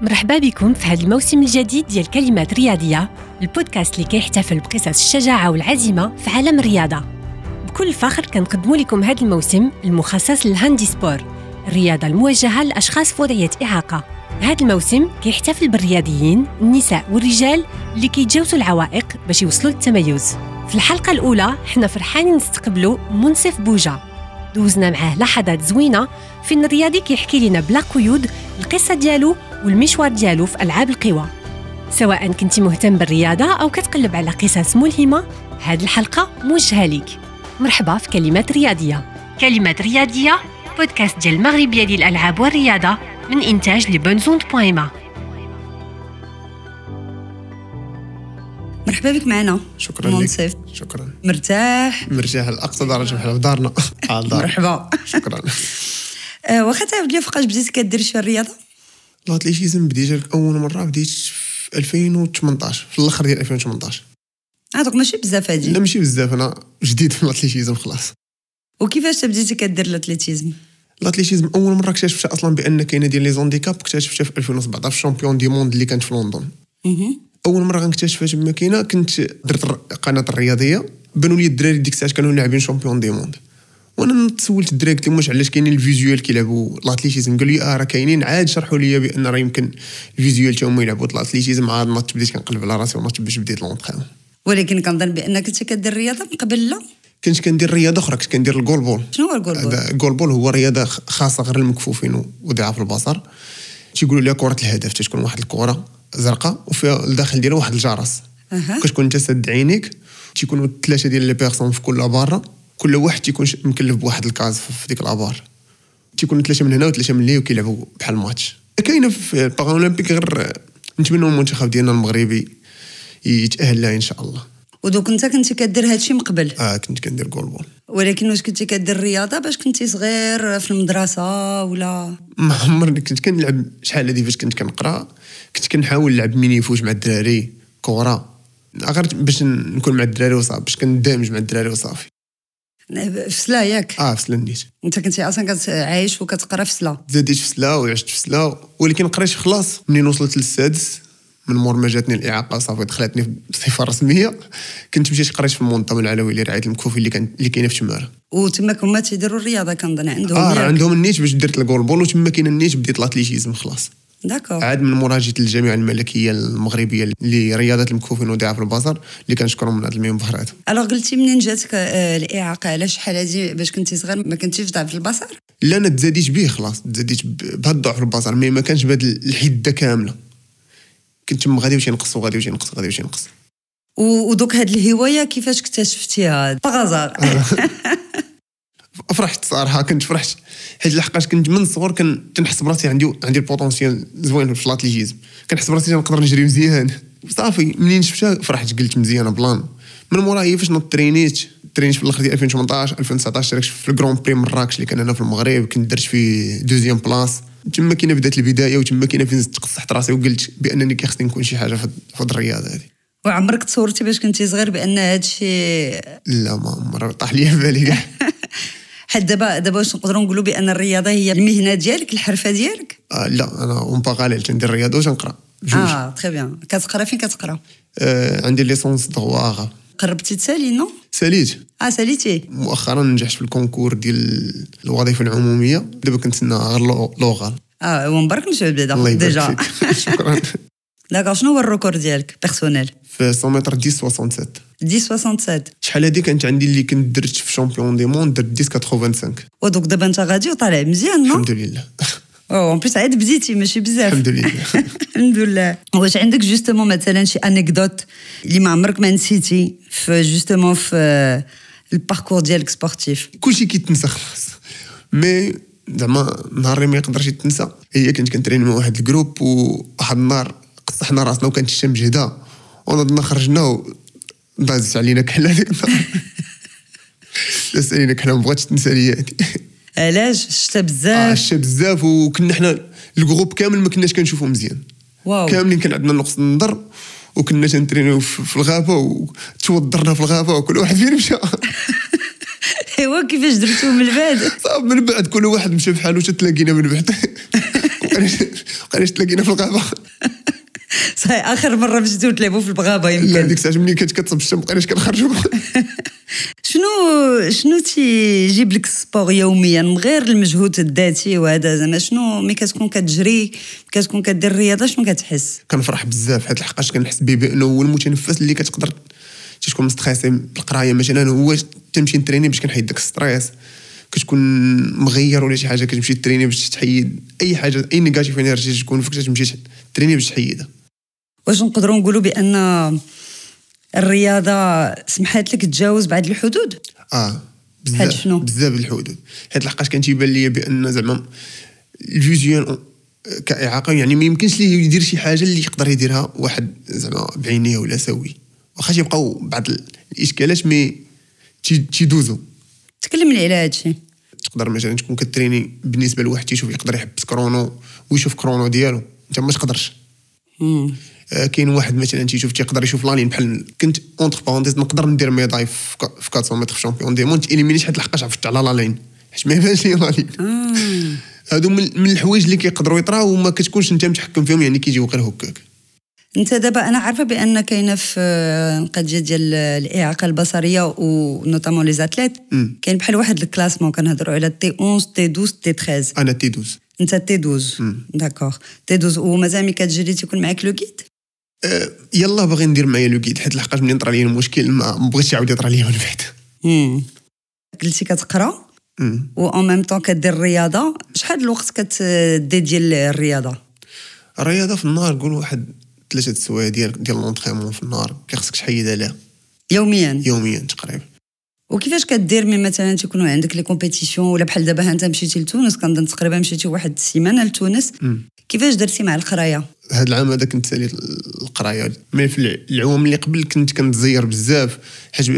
مرحبا بكم في هذا الموسم الجديد ديال كلمات رياضية، البودكاست اللي كيحتفل بقصص الشجاعة والعزيمة في عالم الرياضة. بكل فخر كنقدموا لكم هذا الموسم المخصص للهاندي سبور، الرياضة الموجهة للأشخاص في وضعية إعاقة. هذا الموسم كيحتفل بالرياضيين النساء والرجال اللي كيتجاوزوا العوائق باش يوصلوا للتميز. في الحلقة الأولى حنا فرحانين نستقبلوا منصف بوجا، دوزنا معاه لحظات زوينة فين الرياضي كيحكي لنا بلا قيود القصة ديالو والمشوار ديالو في ألعاب القوى. سواء كنتي مهتم بالرياضة أو كتقلب على قصص ملهمة، هذه الحلقة موجهة ليك. مرحبا في كلمات رياضية. كلمات رياضية بودكاست ديال المغربية للألعاب والرياضة من إنتاج لبنزوند بويما. مرحبا بك معنا. شكرا منصف. لك. شكرا. مرتاح لأقصى درجة بحال في دارنا. مرحبا. شكرا. واخا تعاود لي فوقاش بديتي كدير شي الرياضه؟ الاتليتيزم بديت اول مره بديت في 2018 في الاخر ديال 2018. دوك ماشي بزاف هادي. لا ماشي بزاف، انا جديد في الاتليتيزم خلاص. وكيفاش بديتي كدير الاتليتيزم؟ الاتليتيزم اول مره اكتشفت اصلا بان كاينه ديال لي زونديكاب، اكتشفتها في 2017 في الشامبيون دي موند اللي كانت في لندن. اول مره غنكتشفها تما كاينه، كنت درت قناه الرياضيه، بانوا لي الدراري ديك الساعه كانوا لاعبين شامبيون دي موند، وانا تسولت الدراري قلت لهم واش علاش كاينين الفيزيوال كيلعبوا الاتليتيزم؟ قالوا لي راه كاينين، عاد شرحوا لي بان راه يمكن الفيزيوال حتى هما يلعبوا الاتليتيزم. عاد نط بديت كنقلب على راسي ونط باش بديت لونطريمون. ولكن كنظن بانك كنت كدير الرياضه من قبل. لا كنت كندير رياضه اخرى، كنت كندير الجولبول. شنو هو الجولبول؟ الجولبول هو رياضه خاصه غير المكفوفين وضعاف البصر. تيقولوا لها كره الهدف، تكون واحد الكره زرقاء وفيها الداخل ديالها واحد الجرس. كتكون انت سد عينيك، تيكونوا 3 ديال لي بيرسون في كل بارا، كل واحد تيكون مكلف بواحد الكاز في ديك الابار، تيكونوا 3 من هنا و3 من ليه وكيلعبوا بحال ماتش. كاينه في البارالمبيك، غير نتمنوا المنتخب ديالنا المغربي يتاهل لها ان شاء الله. ودوك انت كنتي كدير هادشي من قبل؟ كنت كندير جولبول. ولكن واش كنتي كدير الرياضه باش كنتي صغير في المدرسه ولا؟ ما عمرني كنت كنلعب. شحال هادي فاش كنت كنقرا كنت كنحاول نلعب ميني فوج مع الدراري كره، غير باش نكون مع الدراري وصافي، باش كندامج مع الدراري وصافي. في سلا ياك؟ في سلا نيت. انت كنتي اصلا كتعايش وكتقرا في سلا؟ زاديت في سلا وعشت في سلا، ولكن قريت خلاص منين وصلت للسادس، من مور ما جاتني الاعاقه صافي دخلتني بصفه رسميه. كنت مشيت قريت في المنظمه العلوي لرعايه المكفوفين اللي كاينه في تماره. وتما هما تيديروا الرياضه كنظن عندهم. عندهم النيت باش درت الجولبول، وتما كاين النيت بديت الاتليتيزم خلاص. داكور. عاد من مورا جيت للجامعه الملكيه المغربيه لرياضه المكفوفين وضعاف البصر اللي كنشكرهم من هذا المنبر هذا. الوغ قلتي منين جاتك الاعاقه؟ على شحال هادي باش كنتي صغير ما كنتيش ضعف البصر؟ لا انا تزاديت به خلاص، تزاديت بهذا الضعف البصر، مي ما كانش بهذه الحده كامله. كنت غادي وشي نقص وغادي وشي نقص غادي وشي نقص. ودوك هاد الهوايه كيفاش اكتشفتيها باغازار؟ فرحت صراحه، كنت فرحت حيت لحقاش كنت من الصغر كنحس براسي عندي البوتونسيال زوين في الاتليتيزم، كنحس براسي نقدر نجري مزيان صافي. منين شفتها فرحت، قلت مزيانه بلان. من موراها فاش ترينيت في الاخر ديال 2018 2019 شاركت في الجراند بري مراكش اللي كان هنا في المغرب، كنت درت فيه دوزيام بلاص. تما كاينه بدات البدايه، وتما كاينه فين تقصحت راسي وقلت بانني كيخصني نكون شي حاجه في هاد الرياضه هذه. وعمرك تصورتي باش كنتي صغير بان هادشي؟ لا ما عمر طاح لي في بالي كاع. حد دابا واش نقدروا نقولوا بان الرياضه هي المهنه ديالك، الحرفه ديالك؟ لا انا اون باغاليل تندير الرياضه وتنقرا بجوج. تري بيان. كتقرا فين كتقرا؟ عندي ليسونس دغوا. قربتي تسالي؟ نو ساليت. ساليتي مؤخرا نجحت في الكونكور ديال الوظيفه العموميه، دابا كنتسنى غير لوغال. ومبارك مسعود ديجا. شكرا. داكور. شنو هو الريكورد ديالك بيرسونيل؟ في 100 متر 10.67. شحال هادي كانت عندي اللي كنت درت في شامبيون دي موند، درت 10.85. ودوك دابا انت غادي وطالع مزيان؟ نو الحمد لله. اون بليس عاد بديتي ماشي بزاف. الحمد لله. الحمد لله. واش عندك جوستومون مثلا شي انيكدوت اللي ما عمرك ما نسيتي في جوستومون في الباركور ديالك سبورتيف؟ كلشي كيتنسى خلاص، مي زعما نهار اللي ما يقدرش يتنسى هي كنت كنترين مع واحد الجروب، وواحد النهار قصحنا راسنا وكانت الشمس جهده، ونضنا خرجنا ودازت علينا كحله ديك النهار. دازت علينا كحله، ما بغاتش تنسى ليا هادي. علاش؟ الشتا بزاف. الشتا بزاف، وكنا حنا الجروب كامل ما كناش كنشوفوا مزيان. واو. كاملين كان عندنا نقص النظر، وكنا تنترينيو في الغابه وتوضرنا في الغابه وكل واحد فين مشى. ايوا كيفاش درتو من بعد؟ صافي من بعد كل واحد مشى بحالو، تلاقينا من بعد بقيناش تلاقينا في الغابه. صحيح اخر مره مشيتو تلعبوا في الغابه يمكن. لا ديك الساعه ملي كتصب الشمس مابقيناش كنخرجوا. شنو تيجيب لك السبور يوميا من غير المجهود الذاتي وهذا زعما شنو ملي كتكون كتجري كتكون كدير الرياضه شنو كتحس؟ كنفرح بزاف حيت لحقاش كنحس به بانه هو المتنفس اللي كتقدر تكون مستريسي بالقرايه مثلا هو تمشي نتريني باش كنحيد داك ستريس. كتكون مغير ولا شي حاجه كتمشي تريني باش تحيد اي حاجه اي نيجاتيف انرجي تكون فيك تمشي تريني باش تحيدها. واش نقدروا نقولوا بان الرياضه سمحت لك تجاوز بعض الحدود؟ بزاف الحدود حيت لحقاش كان تيبان ليا بان زعما الفيزيون كاعاقه يعني ما يمكنش ليه يدير شي حاجه اللي يقدر يديرها واحد زعما بعينيه ولا سوي واخا تيبقاو بعض الاشكالات مي تيدوزو. تكلم لي على هذا الشيء. تقدر مثلا تكون كتريني بالنسبه لواحد تيشوف يقدر يحبس كرونو ويشوف كرونو ديالو انت ما تقدرش. كاين واحد مثلا تيقدر يشوف لانين بحال كنت اونتر بارونتيز نقدر ندير ميداي في 400 متر في شامبيون دي مون تيليمينيش حيت لحقاش عرفت على لانين حيت ما يبانش لي لانين. هادو من الحوايج اللي كيقدروا يطراو وما كتكونش انت متحكم فيهم يعني كيجيو غير هكاك. انت دابا انا عارفه بان كاينه في القضيه ديال الاعاقه البصريه ونوتامون لي زاتليت كاين بحال واحد الكلاسمون كنهضروا على تي 11 تي 12 تي 13. انا تي 12. انت تي 12 داكوغ تي 12 ومازال ملي كتجري تيكون معاك لو كيد. يلا باغي ندير معايا لو كيد حيت لحقاش ملي طرا لي المشكل ما بغيتش يعاود يطرا لي من بعد. قلتي كتقرا و اون ميم طون كدير الرياضه شحال الوقت كتديدي الرياضه؟ الرياضه في النهار نقول واحد 3 سوايع ديال لونطريمون في النهار كيخصك تحيد عليها يوميا تقريبا. وكيفاش كدير ملي مثلا تيكونوا عندك لي كومبيتيسيون ولا بحال دابا انت مشيتي لتونس كنظن تقريبا مشيتي واحد السيمانه لتونس كيفاش درتي مع القرايه؟ هذا العام هذا كنت سالي القرايه مي في العوام اللي قبل كنت كنتزير بزاف حيت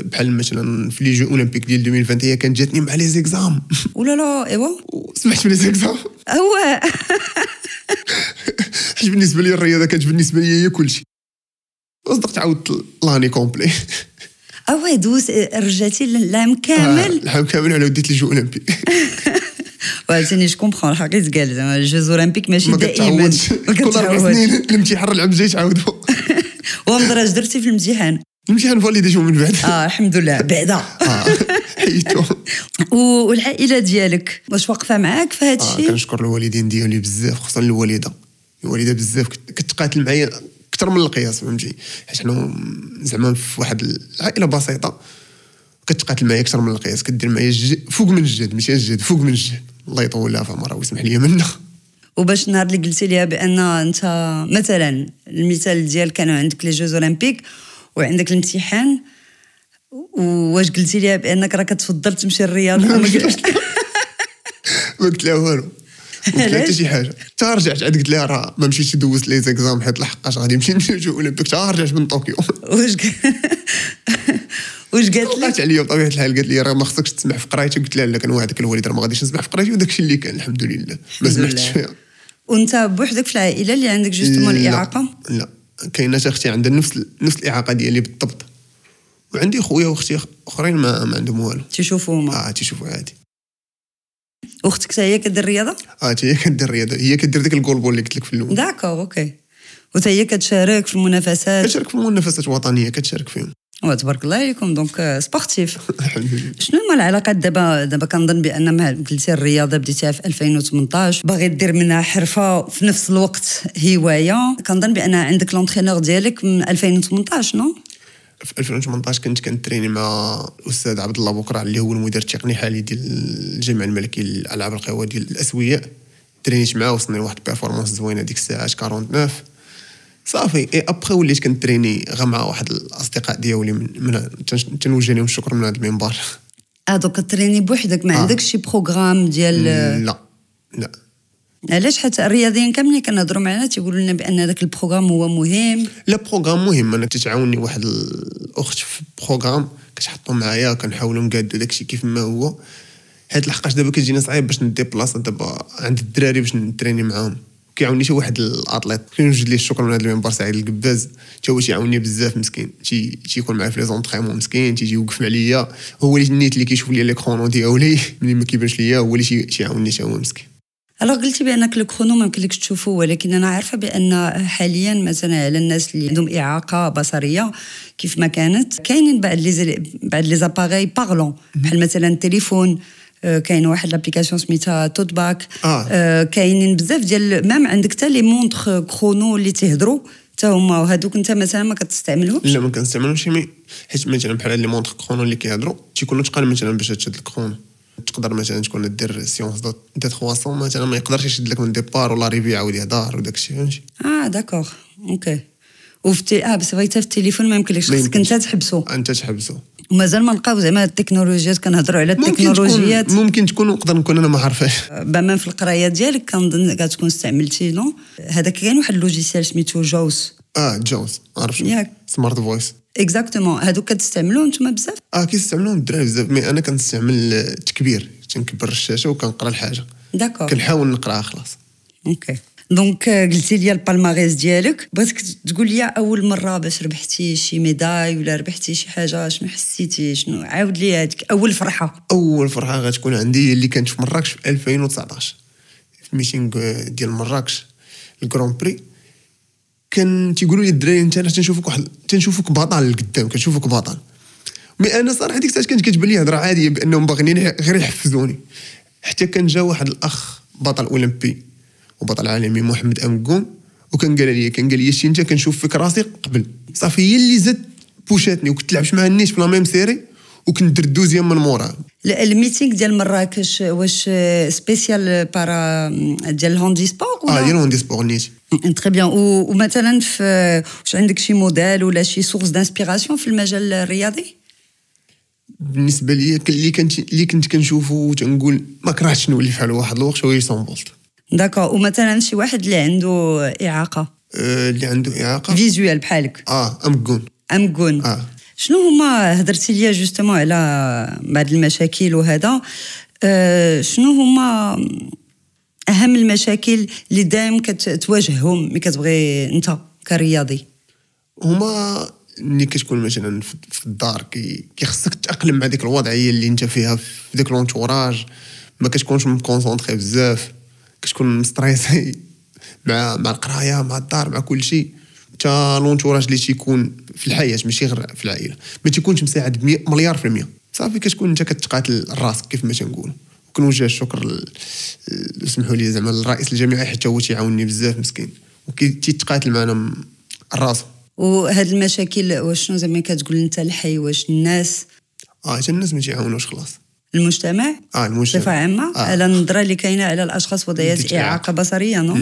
بحال مثلا في لي جو اولمبيك ديال 2021 كانت جاتني مع لي زيكزام ولا لا ايوا سمحت بلي زيكزام هو حيت بالنسبه لي الرياضه كانت بالنسبه لي هي كلشي وصدقت عاودت لاني كومبلي. دوز رجعتي العام كامل العام كامل على وديت لي جو اولمبيك. وعرفتيني جو كومبرون الحقيقه قال زعما الجوز اولمبيك ماشي دائما كل 4 سنين الامتحان العام الجاي تعاودوا. ومدرج درتي في الامتحان فاليديشن من بعد الحمد لله بعدا حيدتو. والعائله ديالك واش واقفه معاك في هذا الشيء؟ كنشكر الوالدين ديالي بزاف خصوصا الوالده بزاف كتقاتل معايا اكثر من القياس فهمتي حيت حنا زعما في واحد العائله بسيطه كتقاتل معايا اكثر من القياس كدير معايا فوق من الجد ماشي الجد فوق من الجد الله يطول لها في عمرها ويسمح لي منها. وباش النهار اللي قلتي ليها بان انت مثلا المثال ديال كانوا عندك لي جوز اولمبيك وعندك الامتحان واش قلتي ليها بانك راه كتفضل تمشي للرياضه؟ ما قلت لها والو حتى شي حاجه حتى رجعت عاد قلت لها راه ما مشيتش دوزت لي زيكزام حيت لحقاش غادي نمشي جو اولمبيك حتى رجعت من طوكيو. واش قالت لك؟ طلعت عليا بطبيعه الحال قالت لي راه ما خصكش تسمح في قرايتك قلت لها لا كان وعدك الوالد راه ما غاديش نسمح في قرايتي وداك الشيء اللي كان الحمد لله ما سمحتش فيها. وانت بوحدك في العائله اللي عندك جوستمون الاعاقه؟ لا كاينه اختي عندها نفس الاعاقه ديالي بالضبط وعندي خويا واختي اخرين ما عندهم والو تيشوفوا هما تيشوفوا عادي. اختك حتى هي كدير الرياضه؟ حتى هي كدير الرياضه هي كدير ديك الجولبول اللي قلت لك في الاول. داكوغ اوكي. وحتى هي كتشارك في المنافسات؟ كتشارك في المنافسات الوطنيه كتشارك فيهم. تبارك الله عليكم دونك سبورتيف. الحمد لله. شنو هما العلاقات دابا كنظن بان ما قلتي الرياضه بديتيها في 2018 باغي دير منها حرفه في نفس الوقت هوايه كنظن بان عندك لونترينور ديالك من 2018 نو؟ في 2018 كنت كنتريني مع الاستاذ عبد الله بكرع اللي هو المدير التقني حالي ديال الجامعه الملكي للالعاب القوى ديال الاسوياء. ترينيت معاه وصلنا لواحد بيرفورمانس زوينه ديك الساعه 49 صافي. اي ابخي وليت كنتريني غير مع واحد الاصدقاء ديالي من تنوجه لهم الشكر من هذا المنبر. دوك كتريني بوحدك ما عندكش شي بروغرام ديال؟ لا علاش؟ حتى الرياضيين كاملين كنهضروا معنا تيقولوا لنا بان هذاك البروغرام هو مهم. لا بروغرام مهم انا تتعاوني واحد الاخت في بروغرام كتحطوا معايا كنحاولوا نقادوا داكشي كيف ما هو حيت لحقاش دابا كتجينا صعيب باش ندي بلاصه دابا عند الدراري باش نتريني معاهم. كيعاوني شي واحد الاتليت كنوجد ليه الشكر من هذا المنبر سعيد القباز حتى هو تيعاوني بزاف مسكين تيكون معايا في لي زونطريمون مسكين تيجي يوقف عليا هو اللي النيت اللي كيشوف لي لي كرونو ديالي ملي ما كيبانش ليا هو اللي تيعاوني حتى هو مسكين. alors قلتي بانك الكرونو ما يمكنلكش تشوفه، ولكن انا عارفه بان حاليا مثلا على الناس اللي عندهم اعاقه بصريه كيف ما كانت كاينين بعد لي زاباري بارلون بحال مثلا التليفون، كاين واحد لابليكاسيون سميتها توت باك، كاينين بزاف ديال مام عندك حتى لي مونطخ كرونو اللي تهضروا حتى هما، وهذوك انت مثلا ما كتستعملهمش؟ لا ما كنستعملهمش، حيت مثلا بحال لي مونطخ كرونو اللي كيهضروا تيكونوا تقال مثلا باش تشد الكرونو. تقدر مثلا تكون دير سيونس دو 300 مثلا ما يقدرش يشد لك من ديبار ولا ريفي عاود يهضر وداك الشيء، فهمتي؟ داكوغ اوكي. وفي بس بغيتها في التليفون ما يمكنلكش، خصك انت تحبسو. ومازال ما لقاو زعما التكنولوجيات، كنهضروا على التكنولوجيات ممكن تكون نقدر نكون انا ما عارفاش. بما في القرايه ديالك كنظن كتكون استعملتي نو هذاك كاين واحد اللوجيسيال سميتو جوز. جوز عرفت سمارت فويس اكزاكتومون، هذوك كتستعملوهم نتوما بزاف؟ كيستعملوهم الدراري بزاف، مي انا كنستعمل التكبير، تنكبر الشاشه وكنقرا الحاجه. داكور كنحاول نقراها خلاص. اوكي دونك قلتي لي البالماريس ديالك، بغيتك تقول لي اول مره باش ربحتي شي ميداي ولا ربحتي شي حاجه شنو حسيتي، شنو عاود لي هذيك اول فرحه. اول فرحه غتكون عندي اللي كانت في مراكش في 2019 في ميتينغ ديال مراكش الكرون بري. كان تيقولوا لي الدراري انت تنشوفك بطل لقدام، كنشوفك بطل. مي انا صراحه ديك الساعه كانت كتبان لي هضره عاديه بانهم باغيين غير يحفزوني، حتى كان جا واحد الاخ بطل اولمبي وبطل عالمي محمد امكون وكان قال لي شي انت كنشوف فيك راسي قبل، صافي هي اللي زاد بوشاتني وكنت لعبت مع النيش في لا ميم سيري وكنت درت دوزيام من مورا. الميتينغ ديال مراكش واش سبيسيال بارا ديال الهاندي سبور ولا ديال الهاندي سبور نيت تري بيان. ومثلا واش عندك شي موديل ولا شي سورس دانسبيراسيون في المجال الرياضي؟ بالنسبه لي اللي كنت كنشوفه وتنقول ما كرهتش نولي فحال واحد الوقت هو يوسين بولت. داكور. ومثلا شي واحد اللي عنده اعاقه اللي عنده اعاقه فيزوال بحالك امكون شنو هما هضرتي ليا جوستومون على بعض المشاكل وهذا، شنو هما اهم المشاكل اللي دائما كتواجههم ملي كتبغي انت كرياضي؟ هما ملي كتكون مثلا في الدار كيخصك تتاقلم مع ديك الوضعيه اللي انت فيها في ديك لونتوراج، ما كتكونش مكونسونطري بزاف، كتكون مستريسي مع القرايه مع الدار مع كل شيء. حتى لونتوراج اللي تيكون في الحياه ماشي غير في العائله ما تيكونش مساعد مليار في المية، صافي كتكون انت كتقاتل راسك كيف ما تنقول. وكنوجه الشكر اسمحوا لي زعما الرئيس الجامعي حتى هو تيعاونني بزاف مسكين وكيتقاتل معنا الراس. وهاد المشاكل واش شنو زعما كتقول انت الحي واش الناس حتى الناس ما تيعاونوش خلاص، المجتمع بصفه عامه على النظره اللي كاينه على الاشخاص وذوات اعاقه بصريه نو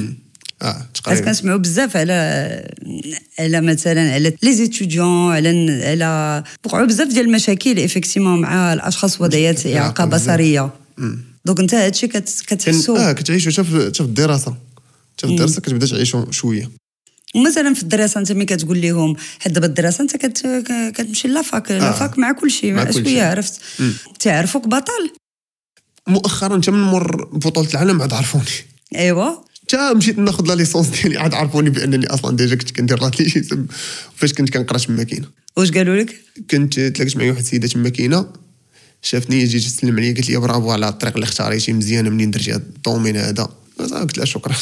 تقريبا كنسمعوا بزاف على مثلا على لي ستوديون على وقعوا بزاف ديال المشاكل افيكتيمون مع الاشخاص وذوات اعاقه بصريه. دونك انت هادشي كتحسو كتعيشو حتى في الدراسه كتبدا تعيشو شويه. ومثلا في الدراسه انت ملي كتقول لهم حد دابا الدراسه انت كتمشي لافاك مع كل شيء شويه عرفت تعرفوك بطل. مؤخرا انت من مور بطوله العالم عاد عرفوني. ايوا حتى مشيت ناخذ لا ليسونس ديالي عاد عرفوني بانني اصلا ديجا كنت كندير لاتليتيزم فاش كنت كنقرا تماكينه. واش قالوا لك؟ كنت تلاقيت معايا واحد السيده تماكينه شافني جيت تسلم عليا قالت لي برافو على الطريق اللي اختاريتي مزيانه منين درتي هذا الدومين هذا. قلت لها شكرا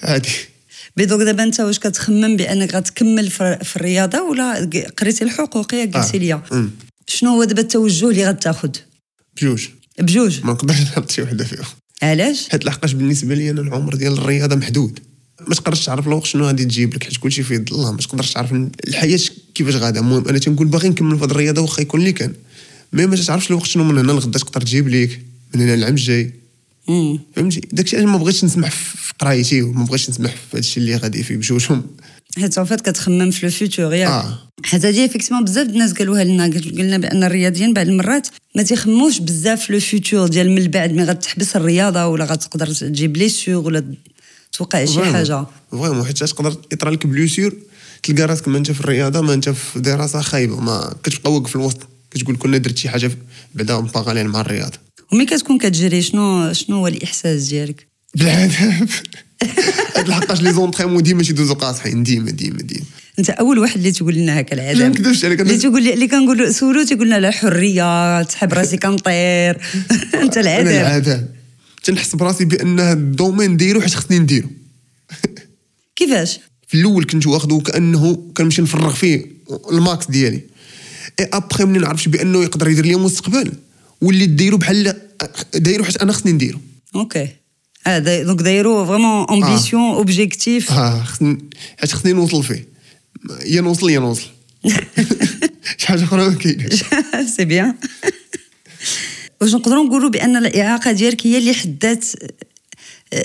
عادي. بدوك دابا انت واش كتخمم بانك غتكمل في الرياضه ولا قريتي الحقوقيه قلتي لي شنو هو دابا التوجه اللي غتاخذ؟ بجوج ما نقدرش نحط شي وحده فيهم. علاش؟ حيت لحقاش بالنسبه لي انا العمر ديال الرياضه محدود، ما تقدرش تعرف الوقت شنو غادي تجيب لك حيت كلشي في يد الله، ما تقدرش تعرف الحياه كيفاش غادا. المهم انا تنقول باغي نكمل في هذه الرياضه واخا يكون اللي كان، ما تعرفش الوقت شنو من هنا لغدا تقدر تجيب ليك من هنا العام الجاي. فهمتي داكشي علاش ما بغيتش نسمح في قرايتي وما بغيتش نسمح في هادشي اللي غادي فيه بجوجهم، حيت صافي كتخمم في الفيوتور ياك. حتى هادي افيكتيمون بزاف الناس قالوها لنا، قلنا بان الرياضيين بعض المرات ما تيخموش بزاف في الفيوتور ديال من بعد ملي غتحبس الرياضه ولا غتقدر تجيب بليسيور ولا توقع شي حاجه فريمون، حيت تقدر يطرى لك بليسيور تلقى راسك ما انت في الرياضه ما انت في دراسه خايبه، ما كتبقى واقف في الوسط كتقول كنا درت شي حاجه بعدا مباغالين مع الرياضه. وملي كتكون كتجري شنو هو الاحساس ديالك؟ بالعذاب. هاد الحقاش لي زونطريمون ديما تيدوزو قاصحين ديما. انت اول واحد اللي تقول لنا هكا العذاب. ما نكذبش عليك اللي تقول اللي كنقولوا سولو تيقول لنا لا حريه تحب راسي كنطير. انت العذاب. تنحس براسي بان هذا الدومين دايرو حيت خصني نديرو. كيفاش؟ في الاول كنت واخدو كانه كنمشي نفرغ فيه الماكس ديالي، اي ابخي ملي نعرفش بانه يقدر يدير لي مستقبل وليت دايرو بحال دايرو حيت انا خصني نديرو. اوكي دونك دايرو فريمون امبيسيون اوبجيكتيف. حيت خصني نوصل فيه، يا نوصل شي حاجه اخرى ما كايناش. سي بيان. واش نقدروا نقولوا بان الاعاقه ديالك هي اللي حدات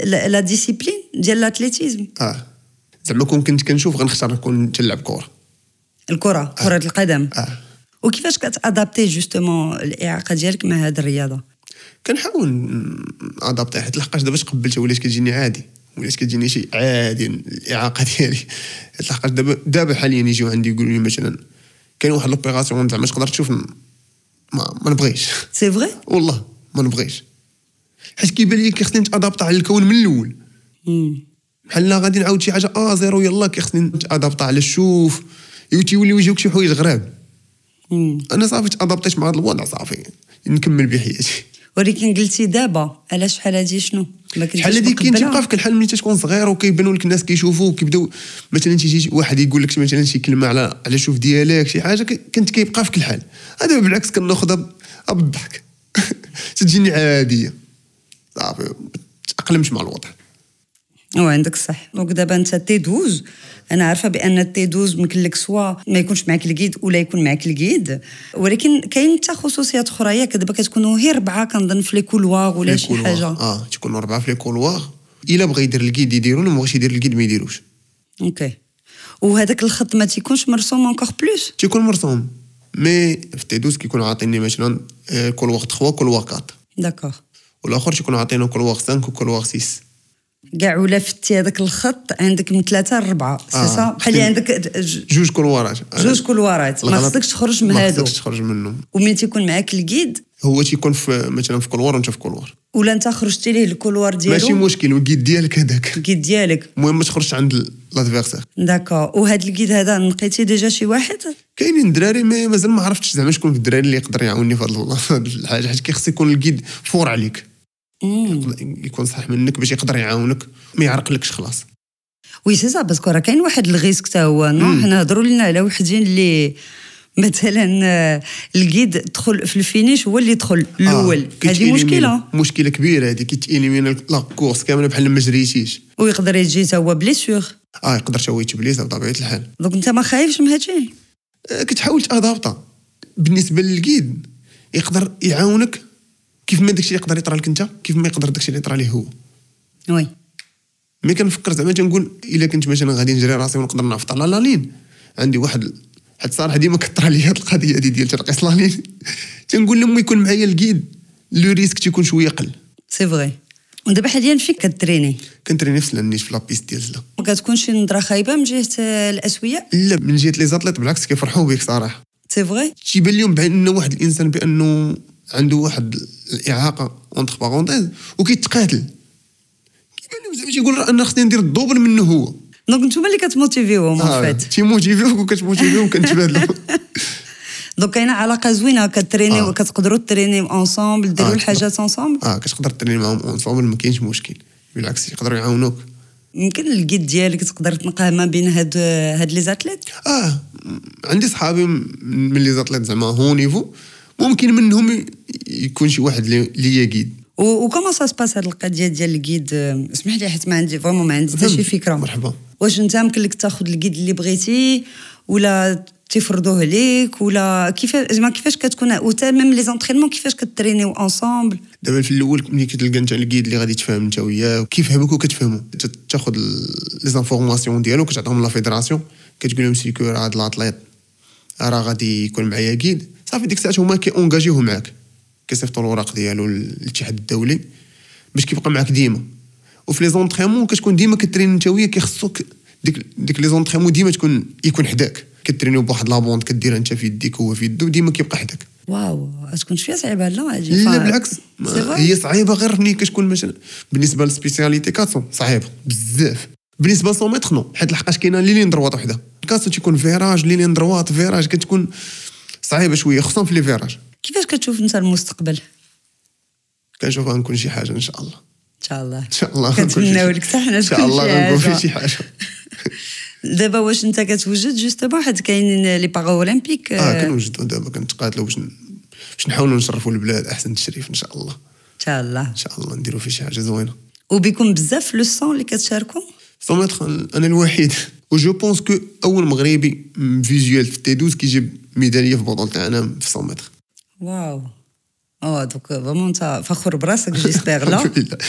لا ديسيبلين ديال الاتليتيزم؟ زعما كنت كنشوف غنختار نكون تلعب كره كره القدم. وكيفاش كتادابتي جوستومون الاعاقه ديالك مع هذه الرياضه؟ كنحاول ادابتي حيت لحقاش دابا تقبلت ولات كتجيني عادي، ولات كتجيني شي عادي الاعاقه ديالي. لحقاش دابا حاليا يجيو عندي يقولوا لي مثلا كاين واحد لوبيراسيون زعما تقدر تشوف ما نبغيش. سي فري والله ما نبغيش، حيت كيبان لي خصني نتادابط على الكون من الاول. بحال غادي نعاود شي حاجه زيرو يلا خصني نتادابط على الشوف تيوليو يجيوك شي حوايج غراب. انا صافي تادابطيت مع هذا الوضع صافي نكمل بحياتي. ولكن قلتي دابا علاش بحال هادي شنو ما كنتيش بحال هادي كاين تيبقى فيك الحال ملي تكون صغير وكيبانوا لك الناس كيشوفوك كيبداو مثلا تيجي واحد يقول لك مثلا شي كلمه على الشوف ديالك شي حاجه كنت كيبقى فيك الحال هذا. بالعكس كناخذها بالضحك تجيني عاديه صافي تاقلمت مع الوضع. عندك الصح. دونك دابا انت تي 12 انا عارفه بان التي 12 يمكن لك سوا ما يكونش معك الكيد ولا يكون معك الكيد، ولكن كاين حتى خصوصيات اخرى ياك دابا كتكونوا غير 4 كنظن في لي كولوار ولا شي حاجه. تكونوا 4 في لي كولوار. الا بغى يدير الكيد يديروا، ما بغاش يدير الكيد ما يديروش. اوكي. وهذاك الخط ما تيكونش مرسوم انكور بلوس؟ تيكون مرسوم مي في تي 12 كيكونوا عاطيني مثلا كولوار 3 كولوار 4. داكور. والاخر تيكونوا عاطينه كولوار 5 وكولوار 6 كاع. ولا فتي هذاك الخط عندك من 3 ل 4 سي صا بحال عندك جوج كولوارات ما خصكش تخرج من هادو. ما خصكش تخرج منهم. ومن تيكون معاك الكيد هو تيكون في مثلا في كولوار وانت في كولوار، ولا انت خرجتي ليه الكولوار ديالو ماشي مشكل. الكيد ديالك هذاك الكيد ديالك المهم ما تخرجش عند لادفيرسير. داكور. وهذا الكيد هذا نقيتي ديجا شي واحد؟ كاينين الدراري مازال ما عرفتش زعما شكون الدراري اللي يقدر يعاوني في هذا الحاجه، حيت كيخص يكون الكيد فور عليك. يكون صح منك باش يقدر يعاونك ما يعرقلكش خلاص. وي سي صا باسكو راه كاين واحد الغيسك حتى هو نو. حنا هضروا لنا على وحدين اللي مثلا الكيد دخل في الفينيش هو اللي دخل الاول. هذه مشكله كبيره هذه. كيتيليمين لا كورس كامله بحال ما جريتيش ويقدر يجي حتى هو بليسيور. يقدر حتى هو يتبليس بطبيعه الحال. دونك انت ما خايفش من هادشي؟ كتحاول تادابطا. بالنسبه للكيد يقدر يعاونك كيف ما داكشي يقدر يطرى لك انت، كيف ما يقدر داكشي اللي يطرى ليه هو. وي مي كنفكر زعما تنقول الا كنت مثلا غادي نجري راسي ونقدر نعفط على لالين. عندي واحد حيت صراحه ديما كطرى لي هاد القضيه ديال ترقيص لالين. تنقول لهم يكون معايا الكيد لو ريسك تيكون شويه قل. سي فري. ودابا حاليا فين كتريني؟ كنتريني في سلانيش في لابيست ديال زلا. ما كتكونش شي نظره خايبه من جهه الاسويه؟ لا من جهه لي زاتليت بالعكس كيفرحوا بك صراحه. سي فري. تيبان لهم بانه واحد الانسان بانه عنده واحد الاعاقه اونتر بارونتيز وكيتقاتل، كيبان لهم زعما تيقول انا خصني ندير الدوبل منه هو. دونك نتوما اللي كتموتيفيوهم اون فيت. تيموتيفيوك وكتموتيفيوهم كنتبادلوا. دونك كاينه علاقه زوينه كتريني وكتقدروا تريني اونصومبل ديروا الحاجات اونصومبل. كتقدر تريني معاهم اونصومبل ما كاينش مشكل بالعكس يقدروا يعاونوك. يمكن الكيد ديالك تقدر تنقاه ما بين هاد لي زاتليت؟ عندي صحابي من لي زاتليت زعما هو نيفو ممكن منهم يكون شي واحد اللي كيد. وكما سا سباس هاد القضيه ديال الكيد؟ اسمح لي حيت ما عندي فريمون ما عندي حتى شي فكره. مرحبا. واش انت يمكن لك تاخذ الكيد اللي بغيتي ولا تفرضوه عليك ولا كيفاش كتكون وتمام لي زونطرينمون كيفاش كترينيو انصامبل؟ دابا في الاول ملي كتلقى انت الكيد اللي غادي تفهم انت وياه كيفهمك وكتفهمو تاخذ لي زانفورماسيون ديالو كتعطيهم لا فيدراسيون كتقول لهم سيكو هاد لاطليت راه غادي يكون معايا كيد صافي ديك الساعه هما كيونجاجيوه معاك كيصيفطوا الوراق ديالو للاتحاد الدولي باش كيبقى معاك ديما. وفي لي زونطريمون كتكون ديما كترين انت وياه كيخصوك ديك لي زونطريمون ديما يكون حداك كترينيو بواحد لابوند كدير انت في يديك هو في يدو ديما كيبقى حداك. واو تكون شويه صعيبه لا هادي؟ لا بالعكس هي صعيبه غير ملي كتكون مثلا بالنسبه للسبيسياليتي 400 صعيبه بزاف. بالنسبه ل 100 متر حيت لحقاش كاينه لين دروات وحده 400 تيكون فيراج لين دروات فيراج كتكون صعيبه شويه خصوصا في لي فيراج. كيفاش كتشوف انت المستقبل؟ كنشوفها نكون شي حاجه ان شاء الله. ان شاء الله ان شاء الله كنتمناو لك حتى حنا ان شاء الله نكون في شي حاجه. دابا واش انت كتوجد جوستومون حيت كاينين لي باغا اولمبيك؟ كنوجدوا دابا كنتقاتلوا باش نحاولوا نشرفوا البلاد احسن تشريف ان شاء الله. ان شاء الله ان شاء الله نديروا في شي حاجه زوينه. وبكم بزاف لو سون اللي كتشاركوا؟ 100 متر انا الوحيد و جو بونس كو اول مغربي فيزيوال في تي 12 كيجيب ميداليه في بطوله العالم في 100 متر. واو دوك فريمون انت فخور براسك جيسبيغ لا؟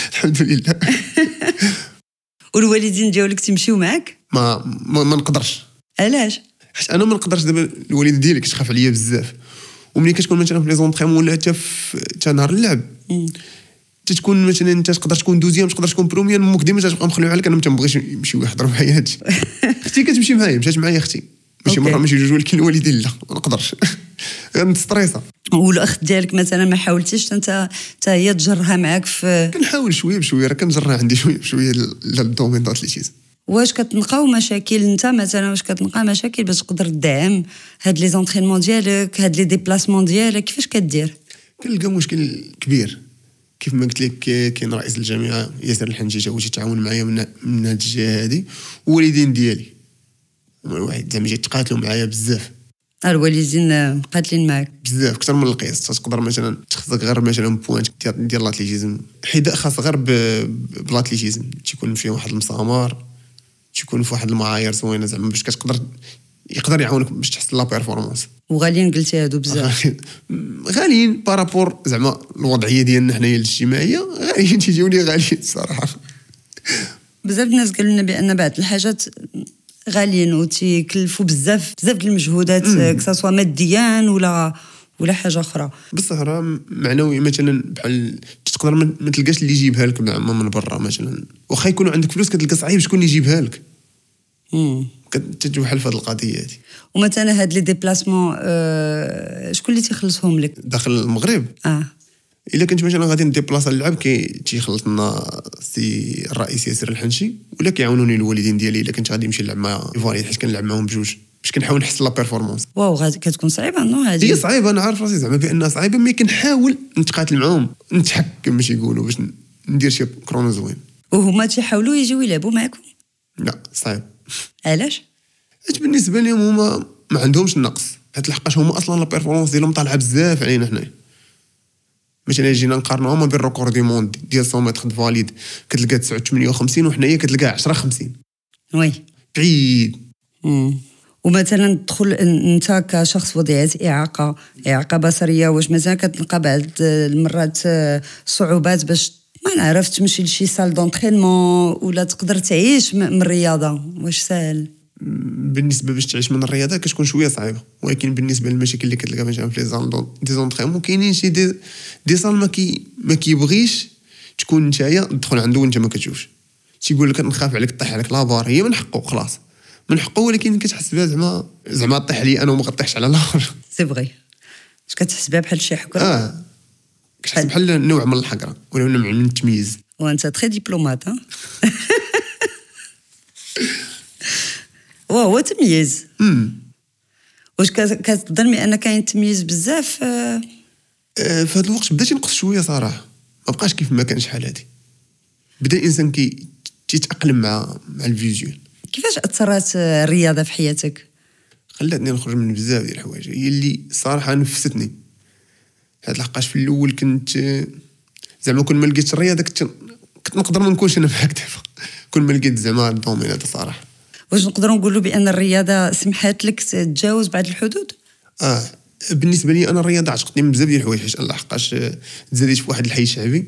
الحمد لله. والوالدين ديالك تيمشيو معاك؟ ما نقدرش. علاش؟ حيت انا ما نقدرش دابا الوالده ديالي كتخاف عليا بزاف، وملي كتكون مثلا في لي زونطريمون ولا حتى نهار اللعب تتكون مثلا انت تقدر تكون دوزيام تقدر تكون بروميير، امك ديما تبقى مخلوع عليك. انا ما تنبغيش يمشيو يحضروا معايا هادشي. اختي كتمشي معايا، مشات معايا اختي ماشي مره ماشي جوج، ولكن الوالدين لا ما نقدرش غنستريسا. والاخت ديالك مثلا ما حاولتيش انت هي تجرها معاك في؟ كنحاول شويه بشويه، راه كنجرها عندي شويه بشويه للدومين داتليتيزم. واش كتلقاو مشاكل انت مثلا؟ واش كتلقى مشاكل باش تقدر تدعم هاد لي زونطرينمون ديالك، هاد لي ديبلاسمون ديالك؟ كيفاش كدير؟ كنلقى مشكل كبير كيف ما قلت لك. كاين رئيس الجامعه ياسر الحنجي هو تيتعاون معايا من هاد الجهه هادي، والوالدين ديالي واحد زعما يتقاتلوا معايا بزاف. الوالدين قاتلين معاك بزاف اكثر من القياس. تقدر مثلا تخصك غير مثلا بوينت ديال لاتليتيزم، حذاء خاص غير بلاتليتيزم تيكون فيه واحد المسامار، تيكون في واحد المعايير زوينه زعما باش يقدر يعاونك باش تحسن لا بيرفورمانس. وغاليين قلتي هادو بزاف غاليين بارابور زعما الوضعيه ديالنا حنايا الاجتماعيه، غاليين تيجيوني غاليين الصراحه. بزاف الناس قالوا لنا بان بعض الحاجات غاليين وتيكلفوا بزاف د المجهودات كسوا ماديا ولا حاجه اخرى. بصح راه معنوي مثلا بحال تقدر ما تلقاش اللي يجيبها لك من برا مثلا، واخا يكونوا عندك فلوس كتلقى صعيب شكون اللي يجيبها لك. كتجوحل في هذه القضيه هذه. ومثلا هاد لي ديبلاسمون شكون اللي تيخلصهم لك داخل المغرب؟ الا كنت مثلا غادي نديبلاصا اللعب تيخلص لنا سي الرئيس ياسر الحنشي، ولا كيعاونوني الوالدين ديالي الا كنت غادي نمشي نلعب مع ايفواري، حيت كنلعب معاهم بجوج باش كنحاول نحسن لا بيرفورمانس. واو غادي كتكون صعيبه نو هذه؟ هي صعيبه، انا عارف راسي زعما بانها صعيبه، مي كنحاول نتقاتل معاهم نتحكم باش يقولوا باش ندير شي كرونو زوين. وهما تيحاولوا يجيو يلعبوا معكم؟ لا صعيب. علاش؟ حيت بالنسبه لهم هما ما عندهمش النقص، حيت لحقاش هما اصلا لا بيرفورمانس ديالهم طالعه بزاف علينا حنايا. مثلا جينا نقارنوها ما بين الريكور دي موند ديال 100 متر فاليد كتلقى 9:58 وحنايا كتلقى 10:50. وي بعيد. ومثلا تدخل انت كشخص وضعيه اعاقه بصريه، واش مثلا كتلقى بعض المرات صعوبات باش ما نعرف تمشي لشي سال دونطرينمون ولا تقدر تعيش من الرياضه؟ واش ساهل؟ بالنسبه باش تعيش من الرياضه كتكون شويه صعيبه، ولكن بالنسبه للمشاكل اللي كتلقى مثلا في لي زونطرينمون كاينين شي دي سال ما كيبغيش تكون نتايا تدخل عنده وانت ما كتشوفش، تيقول لك نخاف عليك طيح عليك لابار. هي من حقه خلاص من حقه، ولكن كتحس بها زعما طيح لي انا وما غطيحش على الاخر. سي فغي. اش كتحس بها بحال شي حكره؟ كتحس بحال نوع من الحقره ولا نوع من التمييز. وانت تري دبلومات هو تمييز. واش كتظن بان كاين تمييز بزاف؟ في هذا الوقت بدات ينقص شويه صراحه، ما بقاش كيف ما كان شحال هادي. بدا الانسان تيتاقلم مع الفيزيوال. كيفاش اثرت الرياضه في حياتك؟ خلاتني نخرج من بزاف ديال الحوايج، هي اللي صراحه نفستني. هاد لحقاش في الاول كنت زعما كل ما لقيت الرياضه كنت نقدر ما نكونش انا معاك دابا، كل ما لقيت زعما الدومين هذا صراحه. واش نقدروا نقولوا بان الرياضه سمحت لك تتجاوز بعض الحدود؟ بالنسبه لي انا الرياضه عشقتني من بزاف ديال الحوايج، حيت لحقاش تزاديت في واحد الحي شعبي،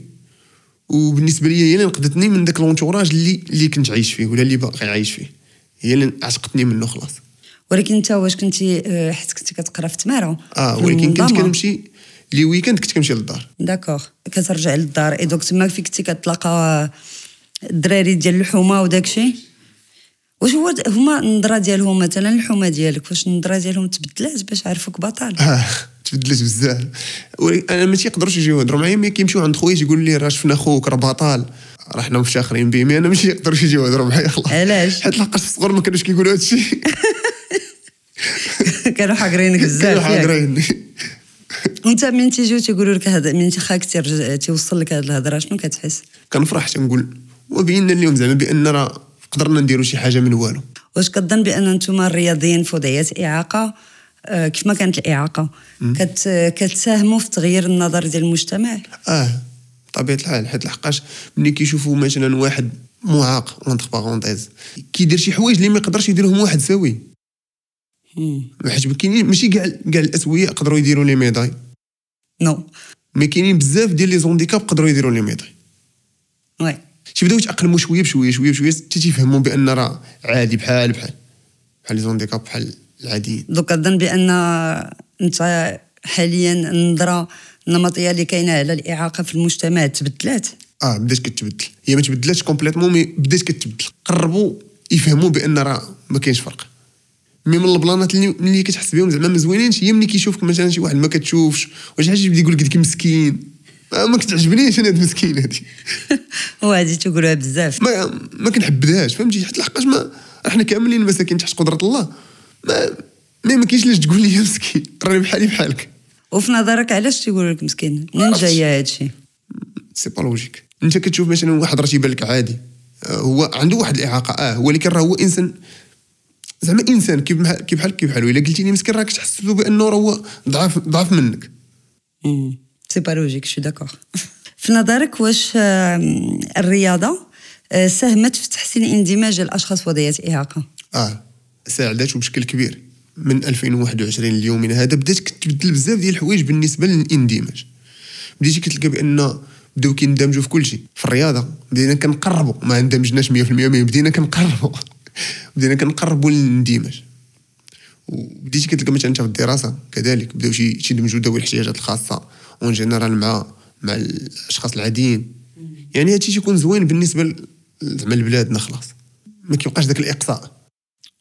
وبالنسبه لي هي اللي نقدتني من داك لونتوراج اللي كنت عايش فيه ولا اللي باقي عايش فيه، هي اللي عشقتني منه خلاص. ولكن انت واش كنتي حيت كنتي كتقرا في تماره؟ ولكن كنت كنمشي لي ويكاند كنت كنمشي للدار. داكوغ، كترجع للدار اي دوك تما فين كنتي كتلاقى الدراري ديال الحومه وداكشي. واش هما النظره ديالهم مثلا الحومه ديالك واش النظره ديالهم تبدلات باش عرفوك بطل؟ تبدلت بزاف. انا ما تيقدروش يجيو يهضروا معايا، ملي كيمشيو عند خويا يقول لي راه شفنا خوك راه بطل، راه حنا مفتخرين به، مي انا ماشي يقدروش يجيو يهضروا معايا خلاص. علاش؟ حيت لحقاش في الصغر ما كانوش كيقولوا هادشي. كانوا حاقرينك بزاف. كانوا حاقريني. وانت من تيجيو تيقولوا لك هذا، من خاك تيوصل لك هذه الهضره، شنو كتحس؟ كنفرح، تنقول وبينا اليوم زعما بان راه قدرنا نديروا شي حاجه من والو. واش كظن بان نتوما الرياضيين في وضعيات اعاقه كيف ما كانت الاعاقه كتساهموا في تغيير النظر ديال المجتمع؟ بطبيعه الحال، حيت لحقاش ملي كيشوفوا مثلا واحد معاق اونتر بارونتيز كيدير شي حوايج اللي ما يقدرش يديرهم واحد سوي، حيت كاينين ماشي كاع الاسويه يقدروا يديروا لي ميداي، نو مي كاينين بزاف ديال لي زونديكاب يقدروا يديروا لي ميداي. وي تيبداو يتاقلموا شويه بشويه شويه بشويه حتى تيفهموا بان راه عادي بحال لي زونديكاب بحال العاديين. دوك كنظن بان انت حاليا النظره النمطيه اللي كاينه على الاعاقه في المجتمع تبدلات. بدات كتبدل، هي ما تبدلاتش كومبليتوم مي بدات كتبدل. قربوا يفهموا بان راه ما كاينش فرق. مي من البلانات اللي كتحس بهم زعما مزوينينش هي ملي كيشوفك مثلا شي واحد ما كتشوفش ولا شي حاجه يبدا يقول لك ديك مسكين، ما كتعجبنيش انا هاد المسكين هادي. وهادي تقولوها بزاف، ما كنحبدهاش، فهمتي؟ حتى لحقاش ما احنا كاملين مساكين تحت قدره الله، ما كاينش لاش تقول لي مسكين، راني بحالي بحالك. وفي نظرك علاش تيقولوا لك مسكين؟ منين جايه هادشي؟ سي با لوجيك. انت كتشوف مثلا واحد راه تيبان لك عادي، هو عنده واحد الاعاقه ولكن راه هو انسان، زعما انسان كيف بحالو. الا قلتي لي مسكين راك تحس بانه راه هو ضعف منك. سي با لوجيك، شو داكور. في نظرك واش الرياضه ساهمت في تحسين اندماج الاشخاص في وضعيات اعاقه؟ ساعدت بشكل كبير. من 2021 ليومنا هذا بدات كتبدل بزاف ديال الحوايج بالنسبه للاندماج. بديتي كتلقى بان بداو كيندمجوا في كل شيء. في الرياضه بدينا كنقربوا، ما اندمجناش 100%، مي بدينا كنقربوا للاندماج. وبديتي كتلقى مثلا انت في الدراسه كذلك بداو يدمجوا ذوي الاحتياجات الخاصه اون جينيرال مع الاشخاص العاديين. يعني هادشي تيكون زوين بالنسبه زعما لبلادنا، خلاص ما كيبقاش داك الاقصاء.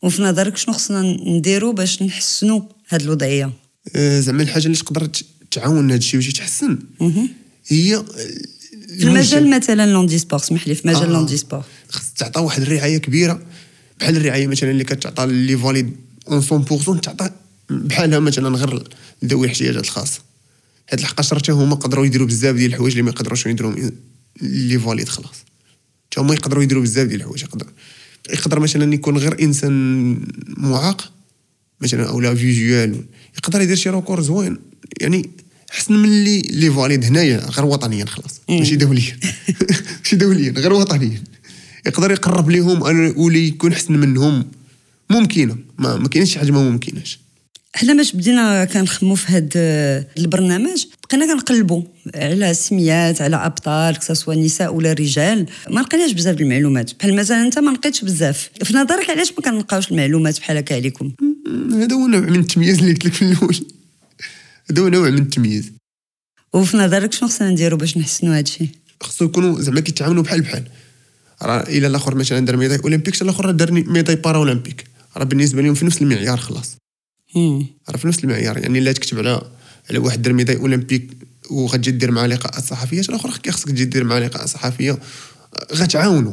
وفي نظرك شنو خصنا نديروا باش نحسنوا هاد الوضعيه؟ زعما الحاجه اللي تقدر تعاون هذا الشيء باش يتحسن هي في المجال مثلا لوندي سبور. اسمح لي، في مجال لوندي سبور خص تعطى واحد الرعايه كبيره، بحال الرعايه مثلا اللي كتعطى لي فاليد اون 100% تعطى بحالها مثلا غير ذوي الاحتياجات الخاصه. حيت لحقاش راه هما قدروا يديروا بزاف ديال الحوايج اللي ما يقدروش يديروهم لي فاليد، خلاص حتى هما يقدروا يديروا بزاف ديال الحوايج. يقدر مثلا يكون غير انسان معاق مثلا او لا فيجوال يقدر يدير شي ريكور زوين، يعني احسن من لي فاليد هنايا غير وطنيا، خلاص ماشي دوليا. ماشي دوليا غير وطنيا، يقدر يقرب ليهم ولي يكون احسن منهم. ممكنه، ما كاينش شي حاجه ما ممكناش. حنا باش بدينا كنخدموا في هذا البرنامج بقينا كنقلبوا على السميات، على ابطال سواء نساء ولا رجال، ما لقيناش بزاف المعلومات. بحال مثلا انت ما لقيتش بزاف. في نظرك علاش ما كنلقاوش المعلومات بحال هكا عليكم؟ هذا هو نوع من التمييز اللي قلت لك في الاول، هذا هو نوع من التمييز. وفي نظرك شنو خصنا نديروا باش نحسنوا هذا الشيء؟ خصو يكونوا زعما كيتعاونوا بحال راه الا الاخر مثلا دار ميداي اولمبيك الاخر دار ميداي بارا اولمبيك، راه بالنسبه لهم في نفس المعيار، خلاص راه في نفس المعيار. يعني الا تكتب على واحد دار ميداي اولمبيك وغتجي دير معاه لقاءات صحفيه، الاخر خصك تجي دير معاه لقاء صحفيه، غتعاونوا.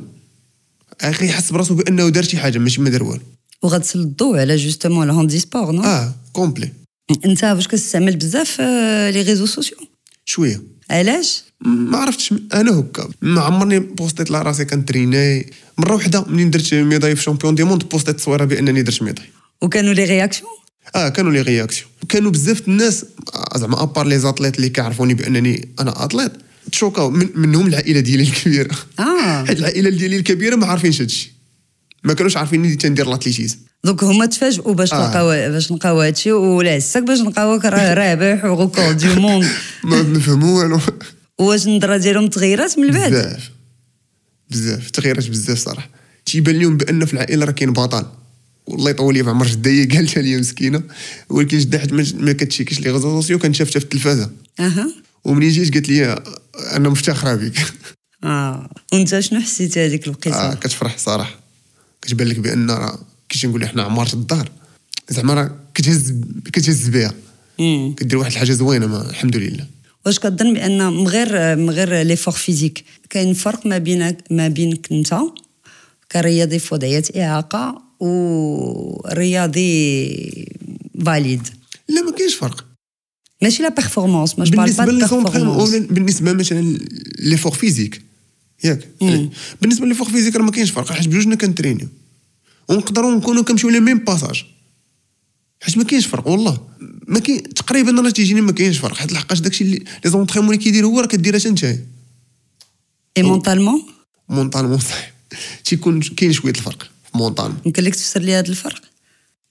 اخي يحس براسو بانه دار شي حاجه ماشي ما دار والو، وغتسل الضوء على جوستومون الهاندي سبور. نو كومبلي. انت واش كتستعمل بزاف لي ريزو سوسيو؟ شويه. علاش؟ ما عرفتش انا هكا، ما عمرني بوستيت لا راسي كنتريني. مره واحده منين درت ميداي في شامبيون دي موند بوستيت تصويره بانني درت ميداي. وكانوا لي رياكسيون؟ كانوا لي رياكسيون، كانوا بزاف الناس زعما ابار لي زاتليت اللي كيعرفوني بانني انا اتليت تشوكاو منهم العائله ديالي الكبيره. حيت العائله ديالي الكبيره ما عارفينش هادشي، ما كانوش عارفين اني تندير لاتليتيزم. دونك هما تفاجئوا باش نلقاو هادشي، ولا عساك باش نلقاوك راه رابح وغوكور دو موند. ما نفهموا والو. واش النظره ديالهم تغيرات من بعد؟ بزاف تغيرات بزاف صراحه. تيبان لهم بان في العائله راه كاين بطل. والله يطول لي في عمر جدايا قالتها لي مسكينه، ولكن جدا حيت ما كتشيكيش لي غيزو سوسيو كنشافتها في التلفازه. ومنين جيت قالت لي انا مفتخره بك. وانت شنو حسيت هذيك الوقيته؟ كتفرح صراحه، كتبان لك بان راه كيفاش نقول احنا عمارة الدار زعما راه كتهز بها، كدير واحد الحاجه زوينه الحمد لله. واش كظن بان من غير لي فور فيزيك كاين فرق ما بينك انت كرياضي في وضعيات اعاقه ورياضي فاليد؟ لا ما كاينش فرق. ماشي لا بيرفورمانس، ما جبال با بيرفورمانس. بالنسبه مثلا لي فور فيزيك ياك. بالنسبه لي فور فيزيك راه ما كاينش فرق، حيت بجوجنا كنترينيو ونقدروا نكونوا كنمشيو لي ميم باساج، حيت ما كاينش فرق والله. ما كاين تقريبا راه تيجيني ما كاينش فرق، حيت لحقاش داكشي اللي لي زونطريمون اللي كيدير هو راه كديرها حتى نتايا. اي مونطالمون صحيح تيكون كاين شويه الفرق في مونطالمون. يمكن لك تفسر لي هذا الفرق؟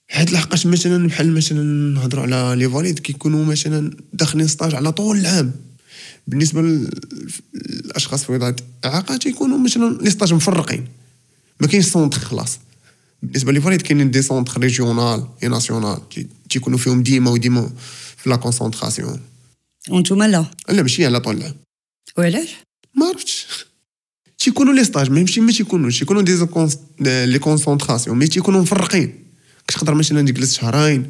حيت لحقاش مثلا بحال مثلا نهضروا على لي فاليد كيكونوا مثلا داخلين ستاج على طول العام، بالنسبه للاشخاص في وضع الاعاقه تيكونوا مثلا لي ستاج مفرقين، ما كاينش سونتر خلاص. بالنسبه لي فاليد كاينين دي سونتر ريجيونال اي ناسيونال تيكونوا فيهم ديما في لا كونسونطراسيون. وانتم لا ماشي على طول العام. وعلاش؟ ما عرفتش، تيكونوا لي ستاج ما تيكونوا لي كونسونطراسيون، مي تيكونوا مفرقين. كتقدر مثلا تجلس شهرين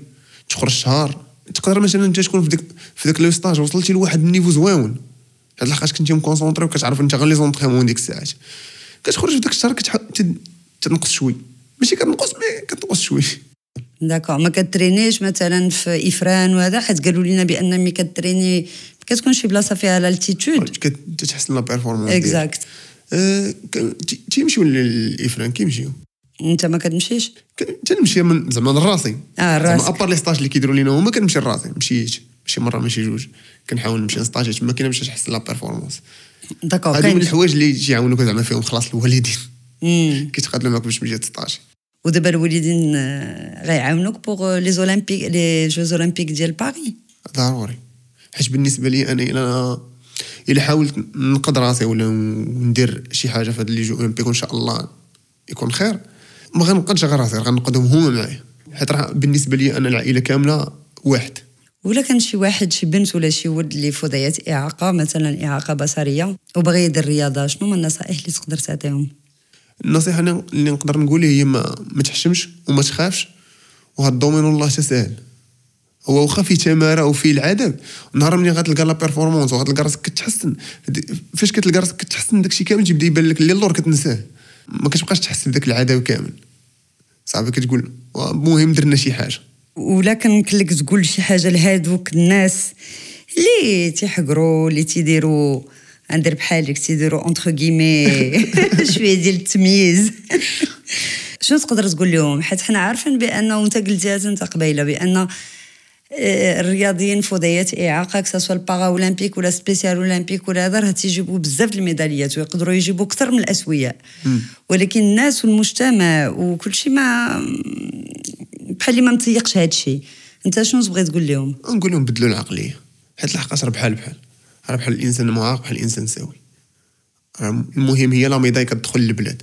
تخرج شهر، تقدر مثلا انت تكون في داك لو ستاج وصلتي لواحد النيفو زوين، هاد لحقاش كنتي مكونسونطري وكتعرف انت غير لي زونطريمون ديك الساعات، كتخرج في داك الشهر تنقص شوي، ماشي كتنقص مي كتنقص شوي. داكور. ما كترينيش مثلا في افران وهذا، حيت قالوا لنا بان ملي كتريني كتكون شي بلاصه فيها لالتيتود كتحسن لا بيرفورمانس. اكزاكت. تيمشيو للافران كيمشيو. انت ما كتمشيش؟ تنمشي من زعما لراسي. زعما ابار لي ستاج اللي كيديروا لينا هما كنمشي لراسي، مشيت شي مره ماشي جوج، كنحاول نمشي نستاجي تما كنمشي نحسن لا بيرفورمانس. داكور. هادو من الحوايج اللي يعاونوك زعما فيهم خلاص الوالدين كيتقادلوا معاك باش تمشي تستاجي. ودابا الوالدين غيعاونوك بوغ لي زولمبيك لي جوز اولمبيك ديال باري؟ ضروري، حيت بالنسبه لي انا الا حاولت نقد راسي ولا ندير شي حاجه في هاد لي جو اولمبيك وان شاء الله يكون خير، ما غنقدش غير راسي، غنقدهم هما معايا، حيت راه بالنسبه لي انا العائله كامله واحد. ولا كان شي واحد شي بنت ولا شي ولد اللي في وضعيات اعاقه مثلا اعاقه بصريه وبغى يدير الرياضه، شنو هما النصائح اللي تقدر تعطيهم؟ النصيحه اللي نقدر نقول هي ما تحشمش وما تخافش، وهاد الدومين الله تسهل. هو واخا فيه تماره وفيه العذاب، نهار ملي غتلقى لا بيرفورمانس وغتلقى راسك كتحسن، فاش كتلقى راسك كتحسن داكشي كامل تيبدا يبان لك اللي اللور كتنساه، ما كتبقاش تحس بداك العذاب كامل، صافي كتقول المهم درنا شي حاجه. ولا كان لك تقول شي حاجه لهادوك الناس اللي تيحقروا اللي تيديروا ندير بحالك تيديروا اونتر كيمي شويه ديال التمييز، شنو تقدر تقول لهم؟ حيت حنا عارفين بانه وانت قلتيها انت قبيله بان الرياضيين في وضعيات اعاقه كسوا البارا اولمبيك ولا سبيسيال اولمبيك ولا هذا راه تيجيبوا بزاف الميداليات ويقدروا يجيبوا اكثر من الاسوياء، ولكن الناس والمجتمع وكل شيء ما بحال اللي ما متيقش هذا الشيء. انت شنو تبغي تقول لهم؟ نقول لهم بدلوا العقليه، حيت لحقاش راه بحال الانسان المعاق بحال الانسان سوي. المهم هي لا ميداي كتدخل للبلاد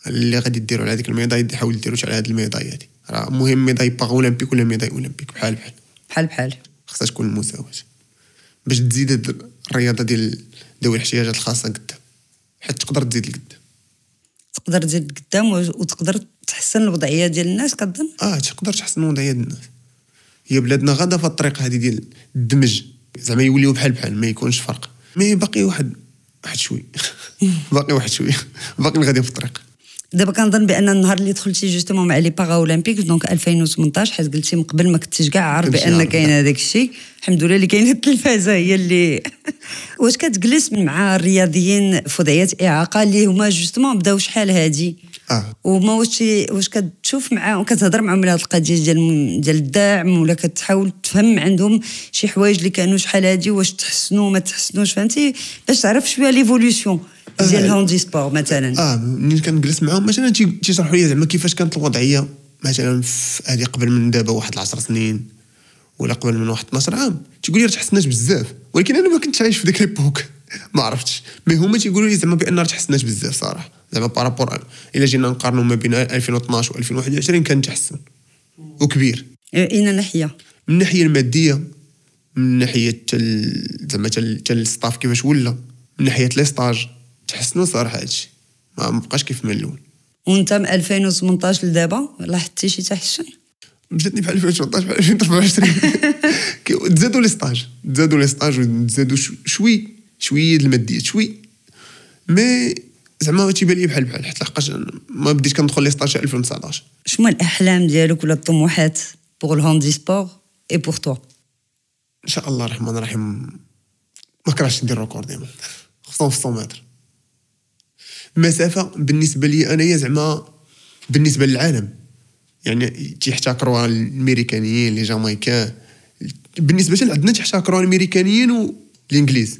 اللي غادي ديروا على هذيك الميداي، حاولوا ديروا على هذه الميداي هذه، راه المهم ميداي باغ اولمبيك ولا ميداي اولمبيك بحال خصها تكون المساواه باش تزيد الرياضه ديال ذوي الاحتياجات الخاصه قدام، حيت تقدر تزيد لقدام وتقدر تحسن الوضعيه ديال الناس كظن. تقدر تحسن الوضعيه ديال الناس. هي بلادنا غادا في الطريق هذه ديال الدمج، زعما يوليو بحال ما يكونش فرق، مي باقي واحد شوي باقي غادي في الطريق. دابا كنظن بان النهار اللي دخلتي جوستومون مع لي باغا اولمبيك دونك 2018، حيت قلتي من قبل ما كنتيش كاع عارف بان كاين هذاك الشيء، الحمد لله اللي كاينه التلفازه هي اللي واش كتجلس مع الرياضيين في وضعيات اعاقه اللي هما جوستومون بداو شحال هادي وما واش كتشوف معاهم كتهضر معاهم على هذه القضيه ديال الدعم، ولا كتحاول تفهم عندهم شي حوايج اللي كانوا شحال هادي واش تحسنوا ما تحسنوش، فهمتي، باش تعرف شويه ليفولوسيون ديال الهاندي سبور مثلا. ملي كنجلس معاهم مثلا تيشرحوا لي زعما كيفاش كانت الوضعيه مثلا في هذه قبل من دابا واحد 10 سنين ولا قبل من واحد 12 عام، تيقول لي تحسناش بزاف، ولكن انا ما كنتش عايش في ديك ليبوك ما عرفتش، مي هما تيقولوا لي زعما بان تحسناش بزاف صراحه، زعما بارابور الا جينا نقارنوا ما بين 2012 و 2021 كان تحسن وكبير. اين ناحيه؟ من الناحيه الماديه، من ناحيه زعما الستاف كيفاش ولا، من ناحيه لي ستاج تحسنوا صراحه هادشي ما بقاش كيف من الاول. وانت من 2018 لدابا لاحظتي شي تحسن؟ بداتني بحال 2018 بحال 2024 تزادوا لي ستاج وتزادوا شويه الماديات شوي، مي زعما تيبان لي بحال حيت لحقاش ما بديت كندخل لي ستاج 2019. شنو الاحلام ديالك ولا الطموحات بوغ الهاندي سبور اي بوغ توا؟ ان شاء الله الرحمن الرحيم ما كرهتش ندير ريكورد ديما، خصوصا في 100 متر. المسافه بالنسبه لي انايا زعما بالنسبه للعالم يعني تيحتكروها الامريكانيين لي جامايكان، بالنسبه لعندنا تيحتكروها الامريكانيين والانجليز،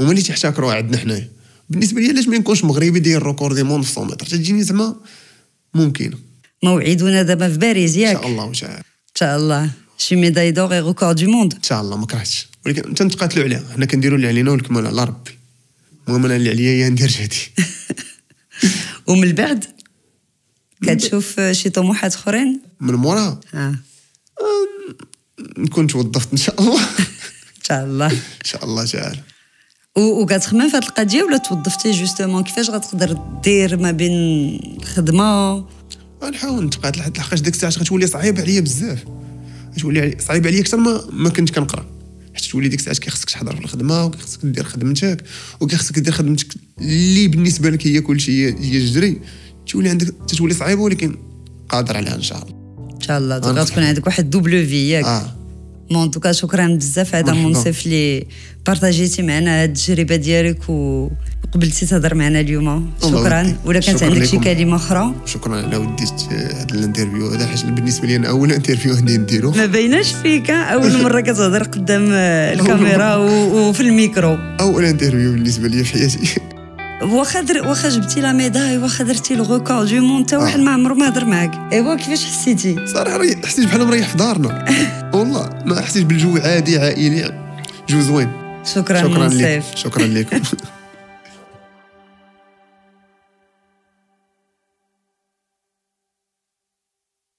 هما اللي تيحتكروها عندنا حنايا. بالنسبه لي علاش ما يكونش مغربي ديال ريكورد دي موند في 100 متر تجيني زعما ممكن. موعدنا دابا في باريس ياك؟ ان شاء الله تعالى، ان شاء الله شي ميداي دور اي ريكورد دو موند ان شاء الله. ما كرهتش، ولكن انت نتقاتلوا عليها، حنا كنديروا اللي علينا والكمال على ربي. المهم انا اللي عليا هي ندير جهدي. ومن بعد كتشوف شي طموحات اخرين من موراها؟ نكون توظفت ان شاء الله. ان شاء الله ان شاء الله تعالى. وكتخمم في هاد القضيه ولا توظفتي جوستومون؟ كيفاش غتقدر دير ما بين الخدمه؟ غنحاول نتقاتل لحد لحقاش ديك الساعه غتولي صعيبه عليا بزاف، غتولي صعيبه عليا اكثر ما كنت كنقرا، حيت تولي ديك الساعه كيخصك تحضر في الخدمه وكيخصك دير خدمتك وكيخصك دير خدمتك اللي بالنسبه لك هي كلشي هي الجري، تولي صعيبه ولكن قادر عليها ان شاء الله. ان شاء الله غتكون عندك واحد دوبل في ياك. مون توكا شكرا بزاف هذا منصف اللي بارطاجيتي معنا هاد التجربه ديالك وقبلتي تهضر معنا اليوم. شكرا. ولا كانت عندك شي كلمه اخرى؟ شكرا على وديت هذا الانترفيو هذا، حيت بالنسبه لي انا اول انترفيو عندي نديرو. ما بايناش فيك اول مره كتهضر قدام الكاميرا وفي الميكرو. اول انترفيو بالنسبه لي في حياتي. واخا جبتي لا ميداي واخا درتي الريكورد دو مون حتى واحد ما عمره ما هضر معاك. ايوا كيفاش حسيتي؟ صراحه حسيت بحال مريح في دارنا. والله ما حسيت بالجو عادي عائلي، جو زوين. شكرا لك. شكرا لكم.